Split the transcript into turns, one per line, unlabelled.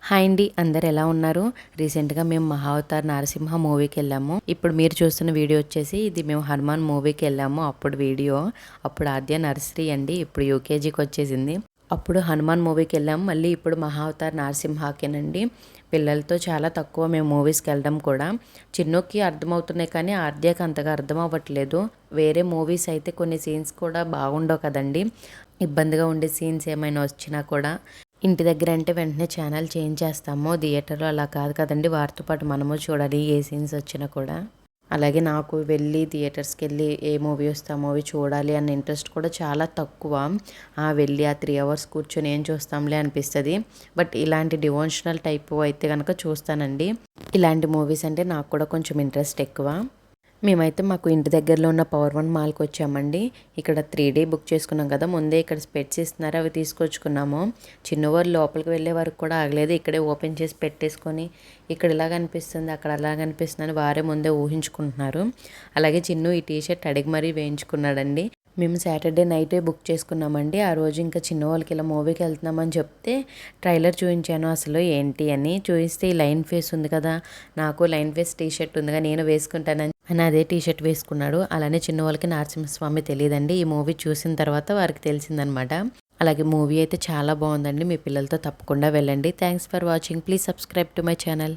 Hi అండి, అందరు ఎలా ఉన్నారు? రీసెంట్గా మేము మహావతార్ నరసింహ మూవీకి వెళ్ళాము. ఇప్పుడు మీరు చూస్తున్న వీడియో వచ్చేసి ఇది మేము హనుమాన్ మూవీకి వెళ్ళాము. అప్పుడు వీడియో అప్పుడు ఆద్య నర్సరీ అండి, ఇప్పుడు యూకేజీకి వచ్చేసింది. అప్పుడు హనుమాన్ మూవీకి వెళ్ళాము, మళ్ళీ ఇప్పుడు మహావతార్ నరసింహకేనండి. పిల్లలతో చాలా తక్కువ మేము మూవీస్కి వెళ్ళడం కూడా. చిన్నుకి అర్థమవుతున్నాయి కానీ ఆద్యకి అంతగా అర్థం అవ్వట్లేదు. వేరే మూవీస్ అయితే కొన్ని సీన్స్ కూడా బాగుండవు కదండి, ఇబ్బందిగా ఉండే సీన్స్ ఏమైనా వచ్చినా కూడా. ఇంటి దగ్గర అంటే వెంటనే ఛానల్ చేంజ్ చేస్తాము, థియేటర్లో అలా కాదు కదండి, వారితో పాటు మనము చూడాలి ఏ సీన్స్ వచ్చినా కూడా. అలాగే నాకు వెళ్ళి థియేటర్స్కి వెళ్ళి ఏ మూవీ వస్తే ఆ మూవీ చూడాలి అన్న ఇంట్రెస్ట్ కూడా చాలా తక్కువ. వెళ్ళి ఆ 3 అవర్స్ కూర్చొని ఏం చూస్తాంలే అనిపిస్తుంది. బట్ ఇలాంటి డివోషనల్ టైప్ అయితే కనుక చూస్తానండి. ఇలాంటి మూవీస్ అంటే నాకు కూడా కొంచెం ఇంట్రెస్ట్ ఎక్కువ. మేమైతే మాకు ఇంటి దగ్గరలో ఉన్న పవర్ వన్ మాల్కి వచ్చామండి. ఇక్కడ 3D బుక్ చేసుకున్నాం కదా, ముందే ఇక్కడ స్పెట్స్ ఇస్తున్నారు, అవి తీసుకొచ్చుకున్నాము. చిన్నవారు లోపలికి వెళ్ళే వరకు కూడా ఆగలేదు, ఇక్కడే ఓపెన్ చేసి పెట్టేసుకొని ఇక్కడ ఇలా కనిపిస్తుంది అక్కడ అలా కనిపిస్తుంది అని వారే ముందే ఊహించుకుంటున్నారు. అలాగే చిన్ను ఈ టీషర్ట్ అడిగి మరీ వేయించుకున్నాడండి. మేము సాటర్డే నైటే బుక్ చేసుకున్నామండి. ఆ రోజు ఇంకా చిన్న వాళ్ళకి ఇలా మూవీకి వెళ్తున్నామని చెప్తే ట్రైలర్ చూపించాను అసలు ఏంటి అని. చూపిస్తే ఈ లైన్ ఫేస్ ఉంది కదా, నాకు లైన్ ఫేస్ టీషర్ట్ ఉందిగా నేను వేసుకుంటానని అని అదే టీషర్ట్ వేసుకున్నాడు. అలానే చిన్న వాళ్ళకి నరసింహస్వామి తెలియదండి, ఈ మూవీ చూసిన తర్వాత వారికి తెలిసిందనమాట. అలాగే మూవీ అయితే చాలా బాగుందండి, మీ పిల్లలతో తప్పకుండా వెళ్ళండి. Thanks for watching, please subscribe to my channel.